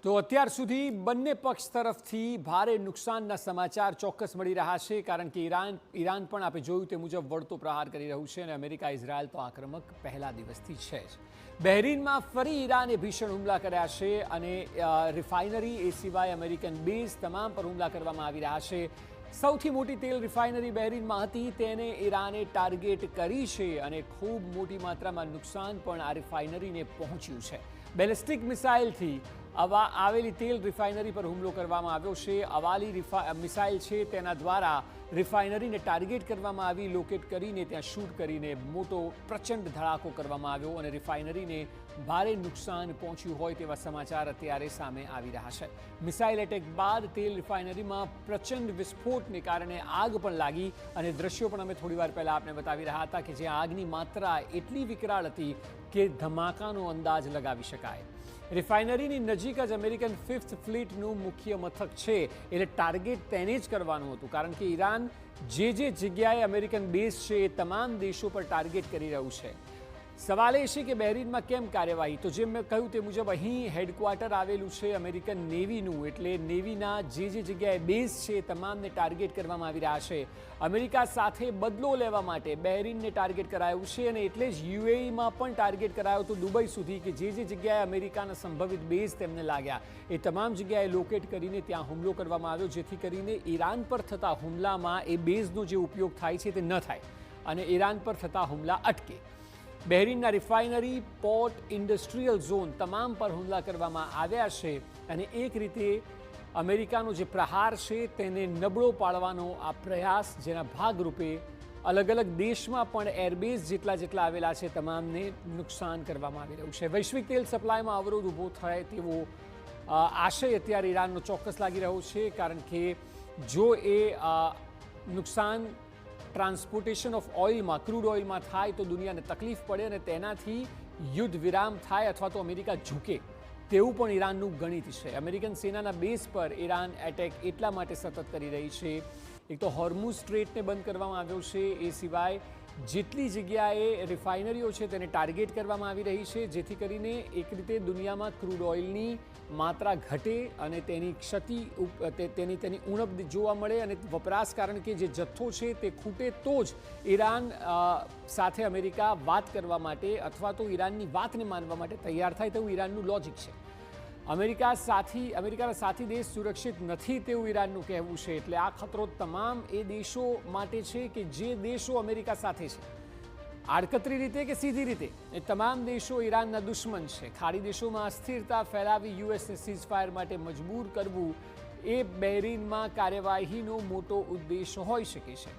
તો અત્યાર સુધી બંને પક્ષ તરફથી ભારે નુકસાનના સમાચાર ચોક્કસ મળી રહ્યા છે, કારણ કે ઈરાન પણ આપણે જોયું તે મુજબ વળતો પ્રહાર કરી રહ્યું છે અને અમેરિકા ઇઝરાયલ તો આક્રમક પહેલા દિવસથી છે જ. બહેરીનમાં ફરી ઈરાને ભીષણ હુમલા કર્યા છે અને રિફાઇનરી એ સિવાય અમેરિકન બેઝ તમામ પર હુમલા કરવામાં આવી રહ્યા છે. સૌથી મોટી તેલ રિફાઇનરી બહેરીનમાં હતી તેને ઈરાને ટાર્ગેટ કરી છે અને ખૂબ મોટી માત્રામાં નુકસાન પણ આ રિફાઇનરીને પહોંચ્યું છે. બેલિસ્ટિક મિસાઇલથી આવેલી તેલ રિફાઇનરી પર હુમલો કરવામાં આવ્યો છે. અવાલી મિસાઇલ છે તેના દ્વારા રિફાઇનરીને ટાર્ગેટ કરવામાં આવી, લોકેટ કરીને ત્યાં શૂટ કરીને મોટો પ્રચંડ ધડાકો કરવામાં આવ્યો અને રિફાઇનરીને ભારે નુકસાન પહોંચ્યું હોય તેવા સમાચાર અત્યારે સામે આવી રહ્યા છે. મિસાઇલ એટેક બાદ તેલ રિફાઇનરીમાં પ્રચંડ વિસ્ફોટને કારણે આગ પણ લાગી અને દ્રશ્યો પણ અમે થોડી વાર પહેલાં આપને બતાવી રહ્યા હતા કે જ્યાં આગની માત્રા એટલી વિકરાળ હતી કે ધમાકાનો અંદાજ લગાવી શકાય. રિફાઇનરીની નજીક જ અમેરિકન ફિફ્થ ફ્લીટનું મુખ્ય મથક છે, એટલે ટાર્ગેટ તેને જ કરવાનું હતું, કારણ કે ઈરાન જે જગ્યાએ અમેરિકન બેઝ છે એ તમામ દેશો પર ટાર્ગેટ કરી રહ્યું છે. સવાલ એ છે કે બહેરીનમાં કેમ કાર્યવાહી? તો જેમ મેં કહ્યું તે મુજબ અહીં હેડક્વાર્ટર આવેલું છે અમેરિકન નેવીનું, એટલે નેવીના જે જગ્યાએ બેઝ છે એ તમામને ટાર્ગેટ કરવામાં આવી રહ્યા છે. અમેરિકા સાથે બદલો લેવા માટે બહેરીનને ટાર્ગેટ કરાયું છે અને એટલે જ યુએઈમાં પણ ટાર્ગેટ કરાયો હતો દુબઈ સુધી, કે જે જગ્યાએ અમેરિકાના સંભવિત બેઝ તેમને લાગ્યા એ તમામ જગ્યાએ લોકેટ કરીને ત્યાં હુમલો કરવામાં આવ્યો, જેથી કરીને ઈરાન પર થતા હુમલામાં એ બેઝનો જે ઉપયોગ થાય છે તે ન થાય અને ઈરાન પર થતા હુમલા અટકે. બહેરીનના રિફાઇનરી, પોર્ટ, ઇન્ડસ્ટ્રીયલ ઝોન તમામ પર હુમલા કરવામાં આવ્યા છે અને એક રીતે અમેરિકાનો જે પ્રહાર છે તેને નબળો પાડવાનો આ પ્રયાસ, જેના ભાગરૂપે અલગ અલગ દેશમાં પણ એરબેઝ જેટલા આવેલા છે તમામને નુકસાન કરવામાં આવી રહ્યું છે. વૈશ્વિક તેલ સપ્લાયમાં અવરોધ ઊભો થાય તેવો આશય અત્યારે ઈરાનનો ચોક્કસ લાગી રહ્યો છે, કારણ કે જો એ નુકસાન ટ્રાન્સપોર્ટેશન ઓફ ઓઇલમાં, ક્રૂડ ઓઇલમાં થાય તો દુનિયાને તકલીફ પડે અને તેનાથી યુદ્ધ વિરામ થાય અથવા તો અમેરિકા ઝૂકે તેવું પણ ઈરાનનું ગણિત છે. અમેરિકન સેનાના બેઝ પર ઈરાન એટેક એટલા માટે સતત કરી રહી છે. એક તો હોર્મુઝ સ્ટ્રેટને બંધ કરવામાં આવ્યો છે, એ સિવાય જેટલી જગ્યાએ રિફાઇનરીઓ છે તેને ટાર્ગેટ કરવામાં આવી રહી છે, જેથી કરીને એક રીતે દુનિયામાં ક્રૂડ ઓઇલની માત્રા ઘટે અને તેની ક્ષતિ, તેની ઉણપ જોવા મળે અને વપરાશ, કારણ કે જે જથ્થો છે તે ખૂટે તો જ ઈરાન સાથે અમેરિકા વાત કરવા માટે અથવા તો ઈરાનની વાતને માનવા માટે તૈયાર થાય તેવું ઈરાનનું લોજિક છે. અમેરિકાના સાથી દેશ સુરક્ષિત નથી તેવું ઈરાનનું કહેવું છે, એટલે આ ખતરો તમામ એ દેશો માટે છે કે જે દેશો અમેરિકા સાથે છે, આડકતરી રીતે કે સીધી રીતે એ તમામ દેશો ઈરાનના દુશ્મન છે. ખાડી દેશોમાં અસ્થિરતા ફેલાવી યુએસને સીઝફાયર માટે મજબૂર કરવું એ બહેરીનમાં કાર્યવાહીનો મોટો ઉદ્દેશ હોઈ શકે છે.